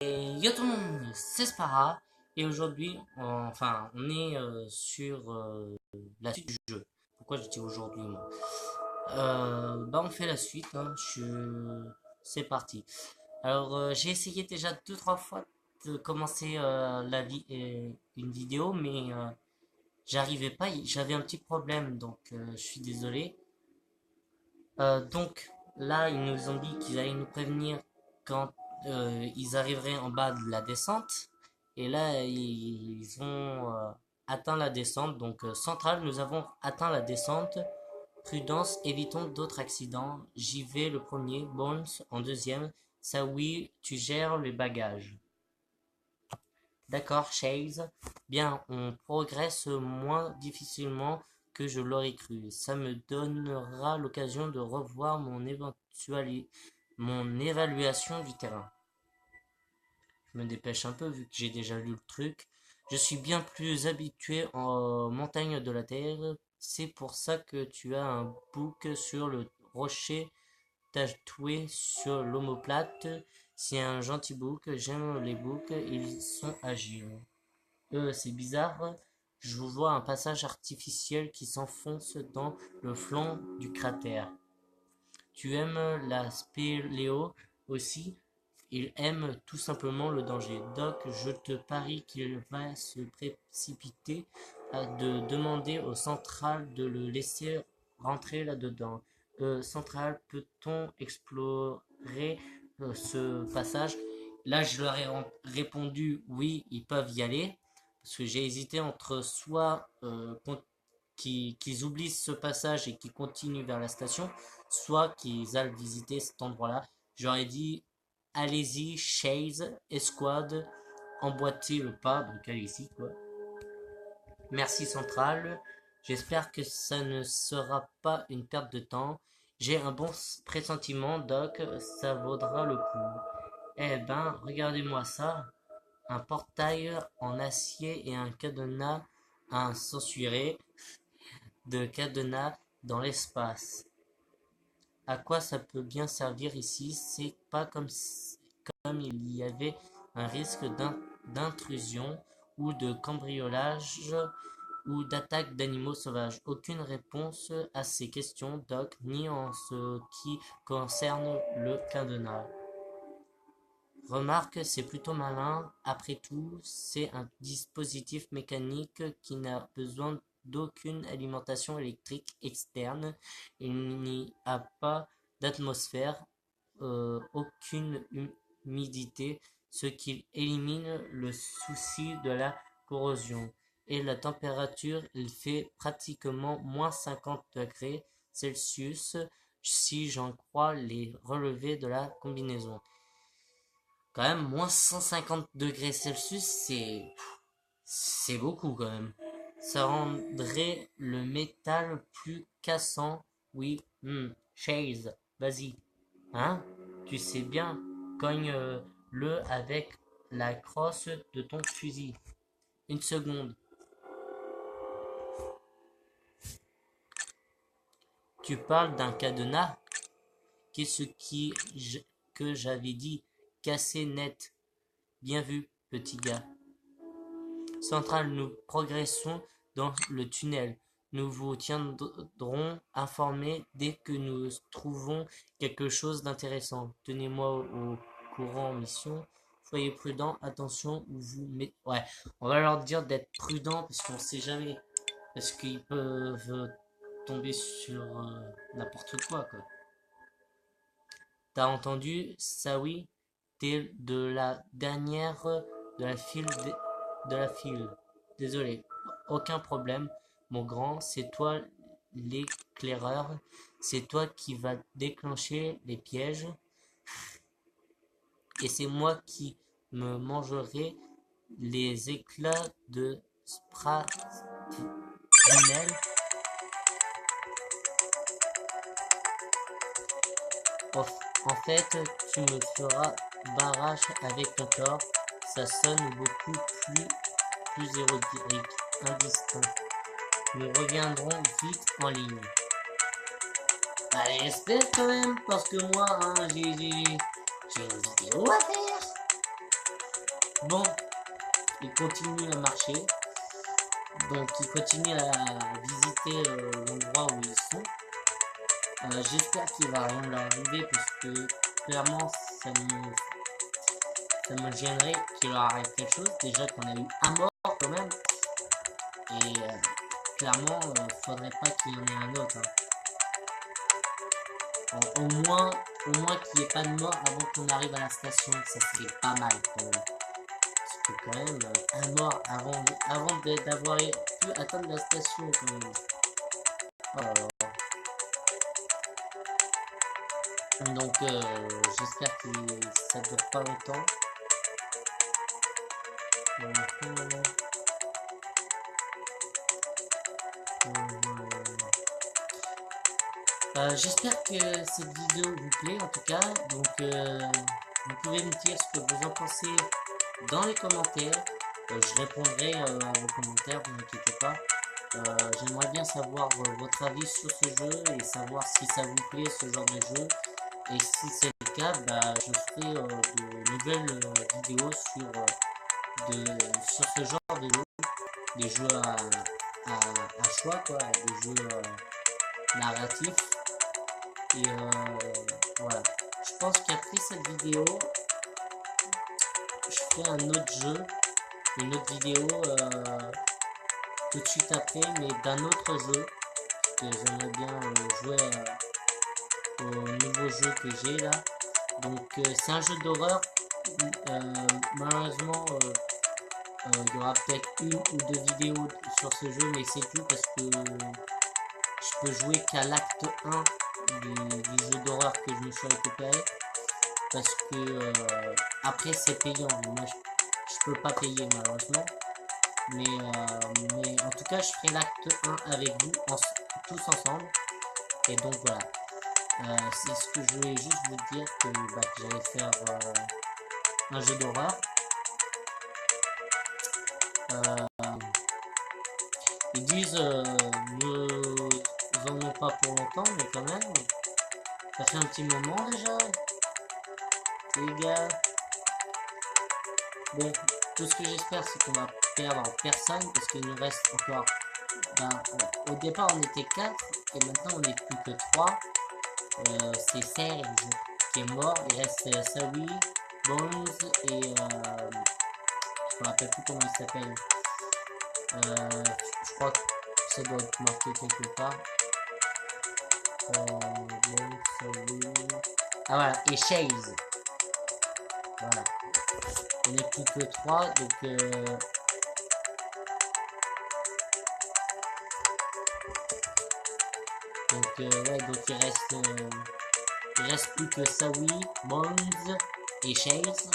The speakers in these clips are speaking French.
Yo tout le monde, c'est Spara et aujourd'hui, on est sur la suite du jeu. Pourquoi je dis aujourd'hui moi? On fait la suite, hein, c'est parti. Alors j'ai essayé déjà deux trois fois de commencer une vidéo, mais j'arrivais pas, j'avais un petit problème, donc je suis désolé. Donc là, ils nous ont dit qu'ils allaient nous prévenir quand ils arriveraient en bas de la descente. Et là, ils ont atteint la descente. Donc, centrale, nous avons atteint la descente. Prudence, évitons d'autres accidents. J'y vais le premier. Bones en deuxième. Ça oui, tu gères les bagages. D'accord, Chase. Bien, on progresse moins difficilement que je l'aurais cru. Ça me donnera l'occasion de revoir mon évaluation du terrain. Je me dépêche un peu vu que j'ai déjà lu le truc. Je suis bien plus habitué aux montagnes de la Terre. C'est pour ça que tu as un bouc sur le rocher tatoué sur l'omoplate. C'est un gentil bouc. J'aime les boucs. Ils sont agiles. C'est bizarre. Je vois un passage artificiel qui s'enfonce dans le flanc du cratère. Tu aimes la spéléo aussi? Il aime tout simplement le danger. Doc, je te parie qu'il va se précipiter à de demander au central de le laisser rentrer là-dedans. Central, peut-on explorer ce passage? Là, je leur ai répondu oui, ils peuvent y aller. Parce que j'ai hésité entre soit qu'ils oublient ce passage et qu'ils continuent vers la station, soit qu'ils aillent visiter cet endroit-là. J'aurais dit, allez-y, Chase, Esquad, emboîtez le pas, donc allez-y, quoi. Merci Central, j'espère que ça ne sera pas une perte de temps. J'ai un bon pressentiment, Doc, ça vaudra le coup. Eh ben, regardez-moi ça. Un portail en acier et un cadenas incensuré de cadenas dans l'espace. À quoi ça peut bien servir ici? C'est pas comme il y avait un risque d'intrusion ou de cambriolage ou d'attaque d'animaux sauvages. Aucune réponse à ces questions, Doc, ni en ce qui concerne le cadenas. Remarque, c'est plutôt malin. Après tout, c'est un dispositif mécanique qui n'a besoin d'aucune alimentation électrique externe. Il n'y a pas d'atmosphère, aucune humidité, ce qui élimine le souci de la corrosion. Et la température, il fait pratiquement -50 degrés Celsius si j'en crois les relevés de la combinaison. Quand même, -150 degrés Celsius, c'est beaucoup quand même. Ça rendrait le métal plus cassant. Oui, Chase, vas-y. Hein? Tu sais bien, cogne-le avec la crosse de ton fusil. Une seconde. Tu parles d'un cadenas? Qu'est-ce que j'avais dit? Cassé net. Bien vu, petit gars. Central, nous progressons dans le tunnel. Nous vous tiendrons informés dès que nous trouvons quelque chose d'intéressant. Tenez-moi au courant, mission. Soyez prudents, attention où vous mettez. Ouais, on va leur dire d'être prudents parce qu'on sait jamais. Parce qu'ils peuvent tomber sur n'importe quoi, quoi. T'as entendu, Sawi? T'es de la dernière de la file. Désolé. Aucun problème, mon grand, c'est toi l'éclaireur. C'est toi qui va déclencher les pièges. Et c'est moi qui me mangerai les éclats de Spratnel. En fait, tu me feras barrage avec ton corps. Ça sonne beaucoup plus érudit, indistinct. Nous reviendrons vite en ligne. Allez, j'espère quand même, parce que moi, j'ai une vidéo à faire. Bon, il continue à marcher. Donc, il continue à visiter l'endroit où ils sont. J'espère qu'il va rien leur arriver parce que clairement, ça me gênerait qu'il leur arrive quelque chose. Déjà qu'on a eu un mort quand même. Et clairement, faudrait pas qu'il y en ait un autre, hein. Au moins qu'il n'y ait pas de mort avant qu'on arrive à la station, ça serait pas mal quand même. Parce que quand même, un mort avant d'avoir pu atteindre la station quand même. Oh là là. Donc j'espère que ça dure pas longtemps. J'espère que cette vidéo vous plaît en tout cas. Donc vous pouvez me dire ce que vous en pensez dans les commentaires. Je répondrai à vos commentaires, ne vous inquiétez pas. J'aimerais bien savoir votre avis sur ce jeu et savoir si ça vous plaît ce genre de jeu. Et si c'est le cas, bah, je ferai de nouvelles vidéos sur ce genre de jeu. Des jeux à choix, quoi, des jeux narratifs. Et voilà. Je pense qu'après cette vidéo, je ferai un autre jeu, une autre vidéo tout de suite après, mais d'un autre jeu. Parce que j'aimerais bien jouer au nouveau jeu que j'ai là. Donc c'est un jeu d'horreur. Malheureusement, il y aura peut-être une ou deux vidéos sur ce jeu, mais c'est tout parce que je peux jouer qu'à l'acte 1 du jeu d'horreur que je me suis récupéré. Parce que après c'est payant. Moi je peux pas payer malheureusement. Mais en tout cas je ferai l'acte 1 avec vous tous ensemble. Et donc voilà. C'est ce que je voulais juste vous dire que j'allais faire un jeu d'horreur. Ils disent nous en ont pas pour longtemps, mais quand même, ça fait un petit moment déjà, les gars. Bon, tout ce que j'espère, c'est qu'on va perdre personne, parce qu'il nous reste encore. Au départ, on était 4, et maintenant, on n'est plus que 3. C'est Serge qui est mort, il reste Sawi, Bones, et je me rappelle plus comment il s'appelle. Je crois que ça doit être marqué quelque part. Ah voilà, et Chase. Voilà. On n'est plus que 3, donc ouais, donc il reste plus que Sawi, Bones et Chase.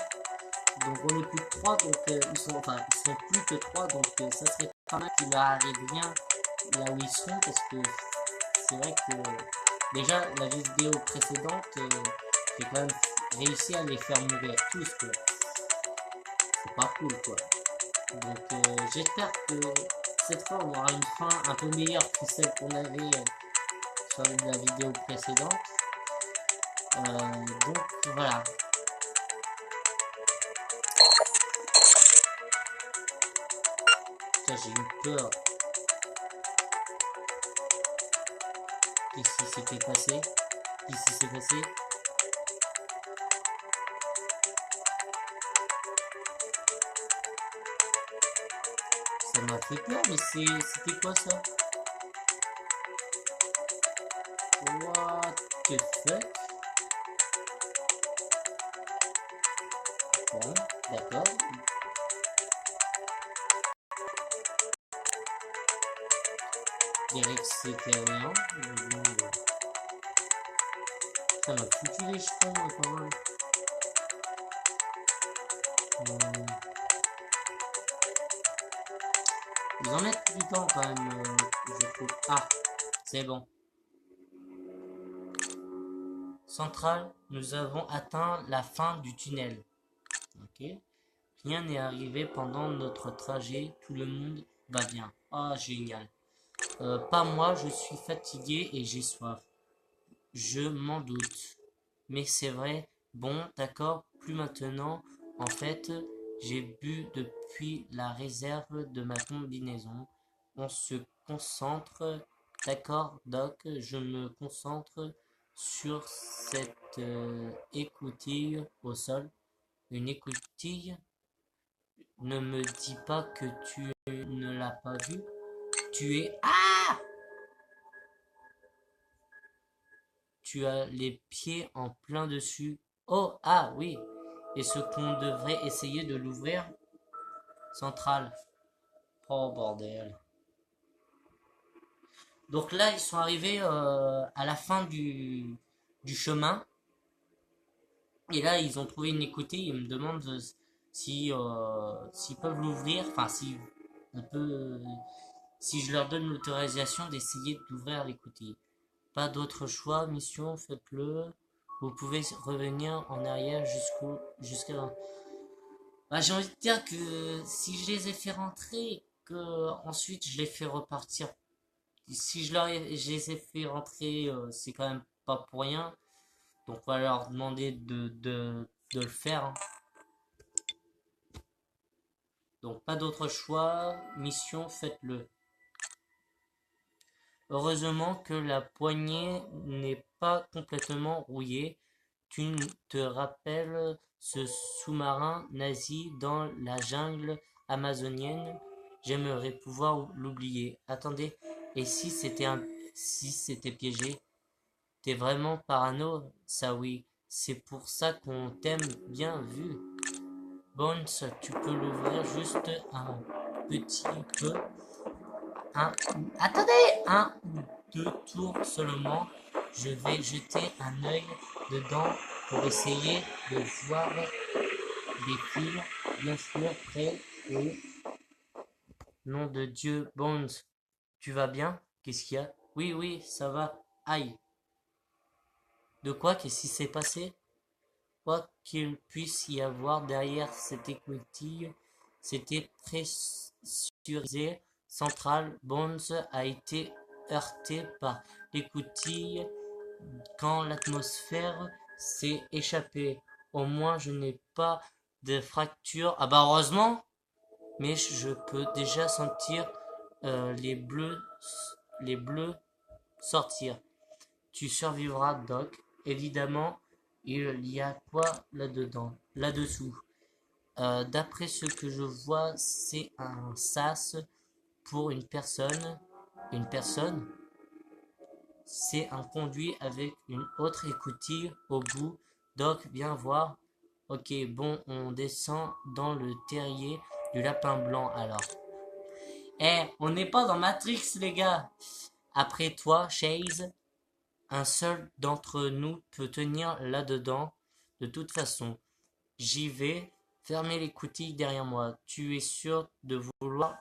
Donc on est plus que 3, donc ils sont plus que 3, donc ça serait pas mal qu'il leur arrive rien là où ils sont, parce que c'est vrai que déjà la vidéo précédente, j'ai quand même réussi à les faire mourir tous, quoi. C'est pas cool, quoi. Donc j'espère que cette fois on aura une fin un peu meilleure que celle qu'on avait sur la vidéo précédente. Donc voilà. J'ai eu peur. Qu'est-ce qui s'était passé? Qu'est-ce qui s'est passé? Ça m'a fait peur, mais c'était quoi ça? What the fuck? Bon, d'accord. Je dirais que c'était rien. Ça m'a foutu les jetons, quand même. Ils en mettent du temps quand même, je trouve. Ah, c'est bon. Centrale, nous avons atteint la fin du tunnel. Ok. Rien n'est arrivé pendant notre trajet, tout le monde va bien. Ah, génial. Pas moi, je suis fatigué et j'ai soif. Je m'en doute. Mais c'est vrai. Bon, d'accord, plus maintenant. En fait, J'ai bu depuis la réserve de ma combinaison. On se concentre. D'accord, Doc, je me concentre sur cette écoutille au sol. Une écoutille? Ne me dis pas que tu ne l'as pas vue. Tu es... Ah! Tu as les pieds en plein dessus. Oh, ah oui. Est-ce qu'on devrait essayer de l'ouvrir? Centrale. Oh bordel. Donc là, ils sont arrivés à la fin du chemin. Et là, ils ont trouvé une écoutille. Ils me demandent si s'ils peuvent l'ouvrir. Enfin, si on peut, si je leur donne l'autorisation d'essayer d'ouvrir l'écoutille. Pas d'autre choix. Mission, faites-le. Vous pouvez revenir en arrière jusqu'à là. Bah, j'ai envie de dire que si je les ai fait rentrer, que ensuite je les fais repartir. Si je les ai fait rentrer, c'est quand même pas pour rien. Donc on va leur demander de le faire, hein. Donc pas d'autre choix. Mission, faites-le. Heureusement que la poignée n'est pas complètement rouillée. Tu te rappelles ce sous-marin nazi dans la jungle amazonienne? J'aimerais pouvoir l'oublier. Attendez, et si c'était piégé? T'es vraiment parano, ça oui. C'est pour ça qu'on t'aime bien vu. Bones, tu peux l'ouvrir juste un petit peu. Attendez, un ou deux tours seulement. Je vais jeter un œil dedans pour essayer de voir des fils, bien sûr, prêts et... Nom de Dieu, Bones, tu vas bien? Qu'est-ce qu'il y a? Oui, oui, ça va. Aïe. De quoi? Qu'est-ce qui s'est passé? Quoi qu'il puisse y avoir derrière cette écoutille, c'était pressurisé. Central Bones a été heurté par l'écoutille quand l'atmosphère s'est échappée. Au moins, je n'ai pas de fracture. Ah bah heureusement, mais je peux déjà sentir les bleus sortir. Tu survivras, Doc. Évidemment, il y a quoi là-dedans, là-dessous? D'après ce que je vois, c'est un sas pour une personne. Une personne? C'est un conduit avec une autre écoutille au bout. Doc, viens voir. Ok, bon, on descend dans le terrier du lapin blanc alors. Eh, on n'est pas dans Matrix, les gars. Après toi, Chase, un seul d'entre nous peut tenir là-dedans. De toute façon, j'y vais. Fermez les coutilles derrière moi. Tu es sûr de vouloir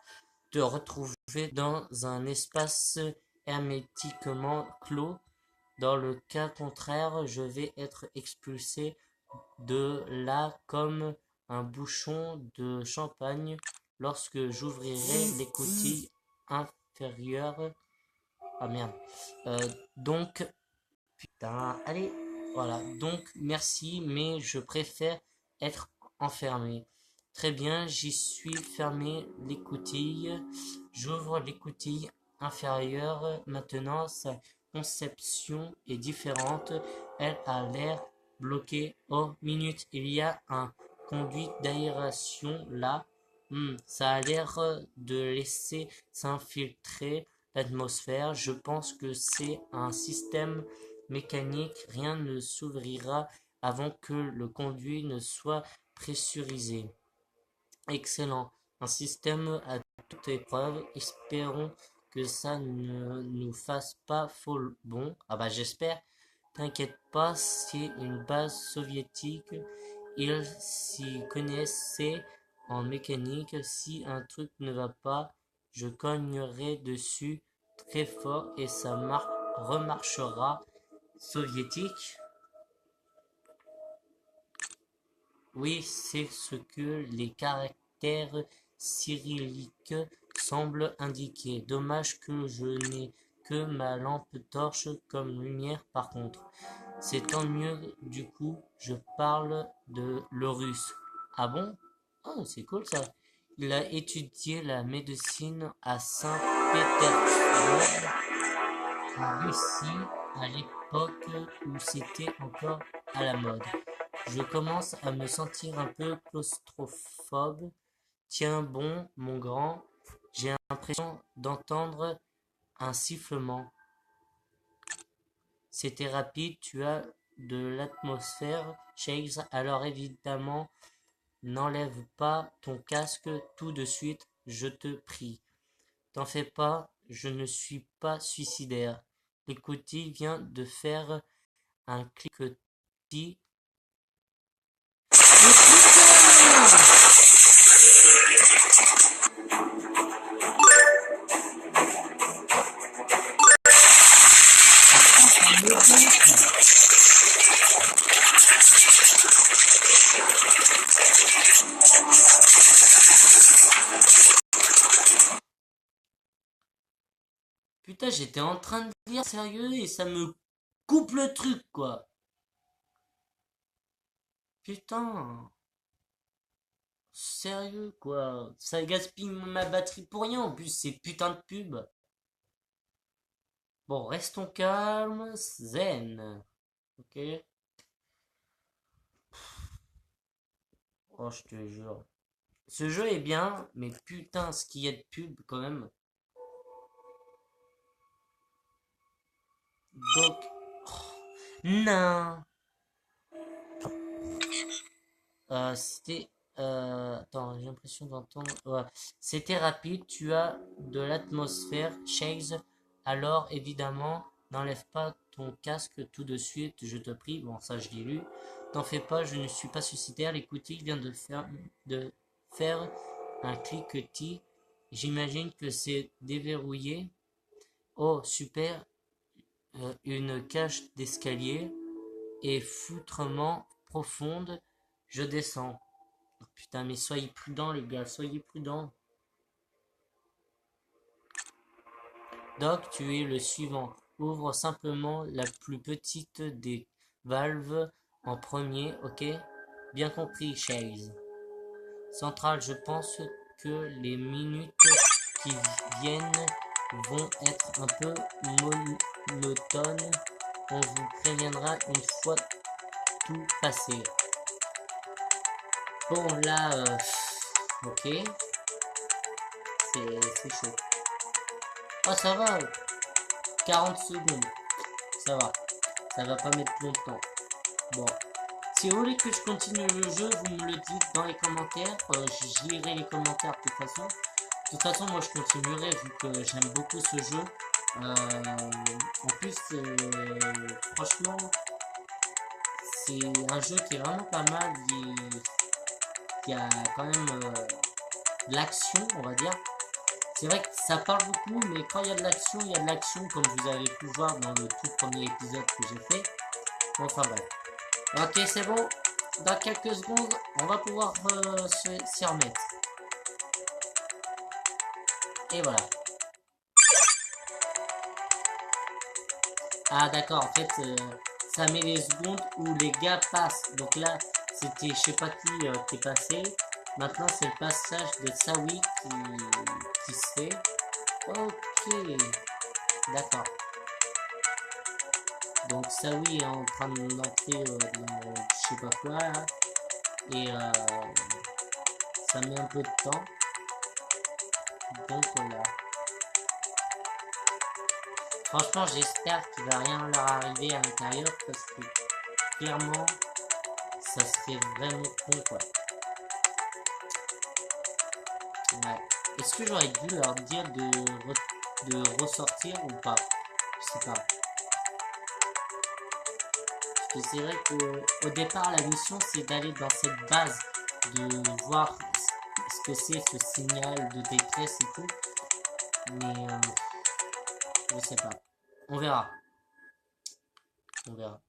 te retrouver dans un espace hermétiquement clos. Dans le cas contraire, je vais être expulsé de là comme un bouchon de champagne lorsque j'ouvrirai les coutilles inférieures. Ah merde. Donc, putain, allez, voilà. Donc, merci, mais je préfère être enfermé. Très bien, j'y suis fermé l'écoutille. J'ouvre l'écoutille inférieure. Maintenant, sa conception est différente. Elle a l'air bloquée. Oh, minute, il y a un conduit d'aération là. Ça a l'air de laisser s'infiltrer l'atmosphère. Je pense que c'est un système mécanique. Rien ne s'ouvrira avant que le conduit ne soit pressurisé. Excellent. Un système à toute épreuve. Espérons que ça ne nous fasse pas faux bon. Ah bah j'espère. T'inquiète pas, c'est une base soviétique. Ils s'y connaissaient en mécanique. Si un truc ne va pas, je cognerai dessus très fort et ça remarchera. Soviétique? Oui, c'est ce que les caractères cyrilliques semblent indiquer. Dommage que je n'ai que ma lampe torche comme lumière par contre. C'est tant mieux du coup, je parle de le russe. Ah bon? Oh, c'est cool ça. Il a étudié la médecine à Saint-Pétersbourg, en Russie, à l'époque où c'était encore à la mode. Je commence à me sentir un peu claustrophobe. Tiens bon, mon grand, j'ai l'impression d'entendre un sifflement. C'était rapide, tu as de l'atmosphère, Shakes, alors évidemment, n'enlève pas ton casque tout de suite, je te prie. T'en fais pas, je ne suis pas suicidaire. L'écoutille vient de faire un cliquetis. Putain, j'étais en train de lire sérieux et ça me coupe le truc, quoi. Putain, sérieux, quoi. Ça gaspille ma batterie pour rien, en plus, c'est putain de pub. Bon, restons calmes, zen. Ok? Oh, je te jure. Ce jeu est bien, mais putain, ce qu'il y a de pub, quand même. Donc, non. C'était. Attends, j'ai l'impression d'entendre. Ouais. C'était rapide, tu as de l'atmosphère, Chase. Alors, évidemment, n'enlève pas ton casque tout de suite, je te prie. Bon, ça, je l'ai lu. T'en fais pas, je ne suis pas suicidaire. L'écoutille vient de faire un cliquetis. J'imagine que c'est déverrouillé. Oh, super. Une cage d'escalier est foutrement profonde. Je descends. Oh, putain, mais soyez prudents, les gars, soyez prudents. Doc, tu es le suivant. Ouvre simplement la plus petite des valves en premier, ok? Bien compris, Chase. Central, je pense que les minutes qui viennent vont être un peu monotones. On vous préviendra une fois tout passé. Bon, là, ok, c'est chaud. Oh, ça va, 40 secondes, ça va. Ça va pas mettre longtemps. Bon, si vous voulez que je continue le jeu, vous me le dites dans les commentaires. Je lirai les commentaires de toute façon. De toute façon, moi je continuerai vu que j'aime beaucoup ce jeu. En plus, franchement, c'est un jeu qui est vraiment pas mal. Il y a quand même de l'action, on va dire. C'est vrai que ça parle beaucoup, mais quand il y a de l'action, il y a de l'action, comme vous avez pu voir dans le tout premier épisode que j'ai fait. Bon, enfin bref. Ok, c'est bon. Dans quelques secondes, on va pouvoir s'y remettre. Et voilà. Ah d'accord, en fait, ça met les secondes où les gars passent. Donc là, c'était je sais pas qui est passé. Maintenant, c'est le passage de Sawi qui se fait. Ok, d'accord. Donc Sawi est en train d'entrer dans je sais pas quoi là. Et ça met un peu de temps. Donc voilà. Franchement, j'espère qu'il va rien leur arriver à l'intérieur parce que clairement, ça serait vraiment con quoi. Ouais. Est-ce que j'aurais dû leur dire de ressortir ou pas? Je sais pas. Parce que c'est vrai que au départ, la mission c'est d'aller dans cette base, de voir ce que c'est ce signal de détresse et tout. Mais je sais pas. On verra. On verra.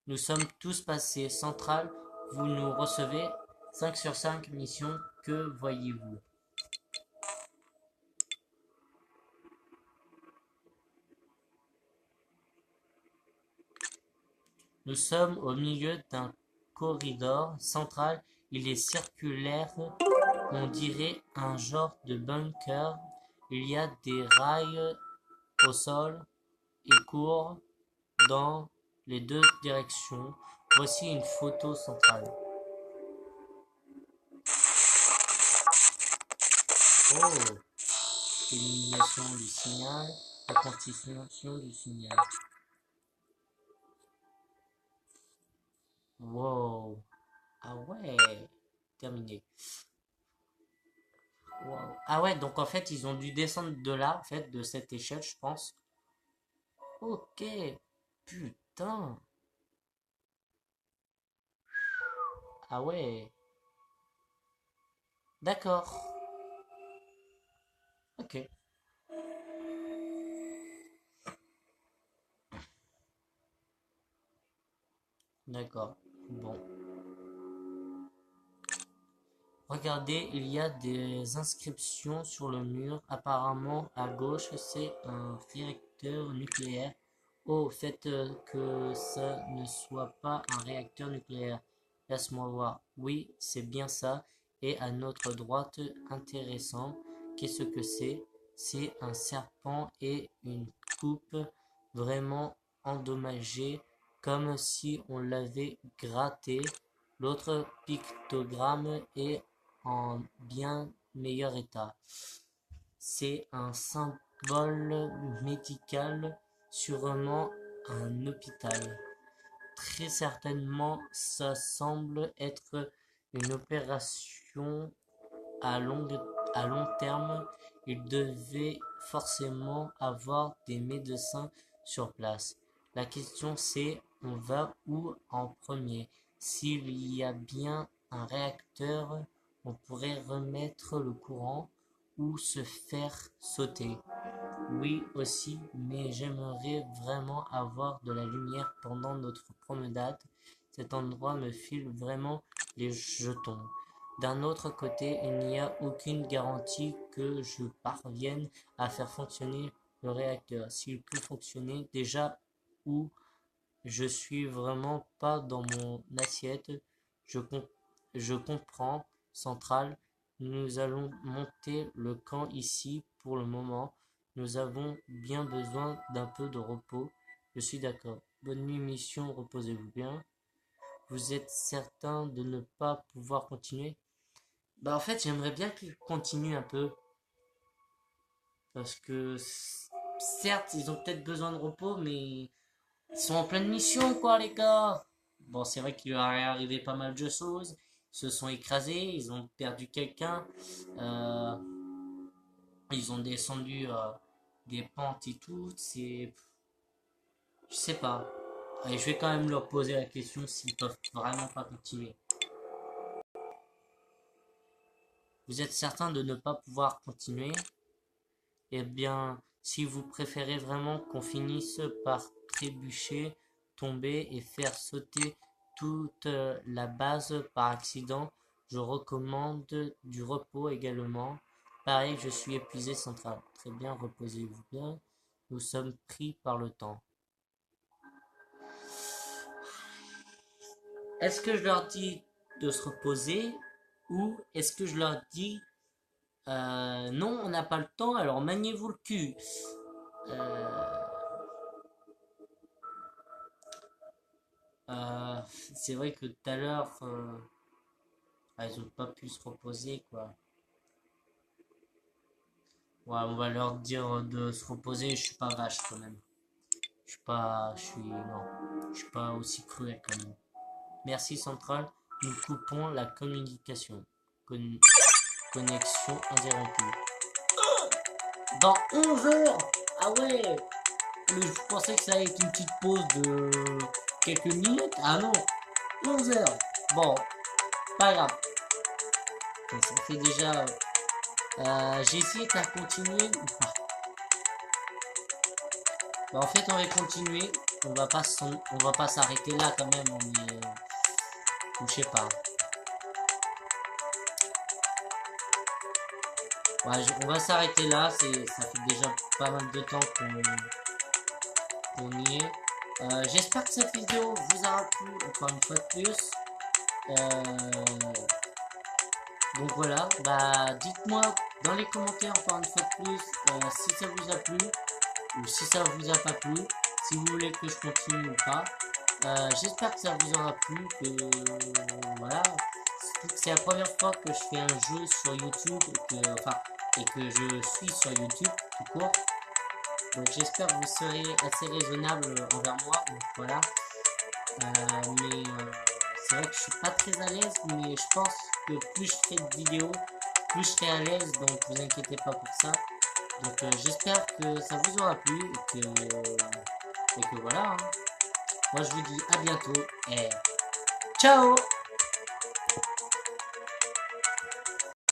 Nous sommes tous passés. Central, vous nous recevez. 5 sur 5 mission. Que voyez-vous? Nous sommes au milieu d'un corridor central. Il est circulaire, on dirait un genre de bunker. Il y a des rails au sol et court dans les deux directions. Voici une photo centrale. Oh, élimination du signal, la constitution du signal. Wow. Ah ouais, terminé. Wow. Ah ouais, donc en fait, ils ont dû descendre de là, en fait, de cette échelle, je pense. Ok, putain. Ah ouais, d'accord. Ok, d'accord. Bon. Regardez, il y a des inscriptions sur le mur. Apparemment, à gauche, c'est un réacteur nucléaire. Oh, faites que ça ne soit pas un réacteur nucléaire. Laisse-moi voir. Oui, c'est bien ça. Et à notre droite, intéressant. Qu'est-ce que c'est? C'est un serpent et une coupe vraiment endommagée, comme si on l'avait gratté. L'autre pictogramme est en bien meilleur état. C'est un symbole médical, sûrement un hôpital. Très certainement, ça semble être une opération à long, à long terme. Il devait forcément avoir des médecins sur place. La question c'est, on va où en premier? S'il y a bien un réacteur, on pourrait remettre le courant ou se faire sauter. Oui aussi, mais j'aimerais vraiment avoir de la lumière pendant notre promenade. Cet endroit me file vraiment les jetons. D'un autre côté, il n'y a aucune garantie que je parvienne à faire fonctionner le réacteur. S'il peut fonctionner déjà ou je suis vraiment pas dans mon assiette, je, com- je comprends, Central. Nous allons monter le camp ici pour le moment. Nous avons bien besoin d'un peu de repos. Je suis d'accord. Bonne nuit, mission, reposez-vous bien. Vous êtes certain de ne pas pouvoir continuer? Bah en fait, j'aimerais bien qu'il continue un peu. Parce que certes, ils ont peut-être besoin de repos, mais ils sont en pleine mission, quoi, les gars. Bon, c'est vrai qu'il leur est arrivé pas mal de choses. Ils se sont écrasés, ils ont perdu quelqu'un. Euh, Ils ont descendu des pentes et tout. C'est. Je sais pas. Allez, je vais quand même leur poser la question s'ils peuvent vraiment pas continuer. Vous êtes certain de ne pas pouvoir continuer? Eh bien, si vous préférez vraiment qu'on finisse par trébucher, tomber et faire sauter toute la base par accident, je recommande du repos également. Pareil, je suis épuisé central. Très bien, reposez-vous bien. Nous sommes pris par le temps. Est-ce que je leur dis de se reposer ou est-ce que je leur dis non, on n'a pas le temps, alors maniez-vous le cul. Euh, c'est vrai que tout à l'heure, ils ont pas pu se reposer, quoi. Ouais, on va leur dire de se reposer. Je suis pas vache quand même. Non, je suis pas aussi cruel quand même. Merci Central. Nous coupons la communication. Con- Connexion interrompue. Dans 11 heures. Ah ouais. Mais je pensais que ça allait être une petite pause de quelques minutes. Ah non. 11 heures. Bon, pas grave. Ça fait déjà. J'ai essayé de continuer ou pas. Bah, en fait, on va continuer. On va pas s'arrêter là quand même. On est, ou je sais pas. Ouais, on va s'arrêter là. Ça fait déjà pas mal de temps qu'on y est. J'espère que cette vidéo vous aura plu encore une fois de plus. Euh, donc voilà, bah dites-moi dans les commentaires encore une fois de plus si ça vous a plu ou si ça vous a pas plu, si vous voulez que je continue ou pas. J'espère que ça vous aura plu, que voilà, c'est la première fois que je fais un jeu sur YouTube et que je suis sur YouTube tout court. Donc j'espère que vous serez assez raisonnable envers moi. Donc voilà. Mais c'est vrai que je suis pas très à l'aise, mais je pense que plus je fais de vidéos, plus je serai à l'aise. Donc vous inquiétez pas pour ça. Donc j'espère que ça vous aura plu et que voilà, hein. Moi je vous dis à bientôt et ciao!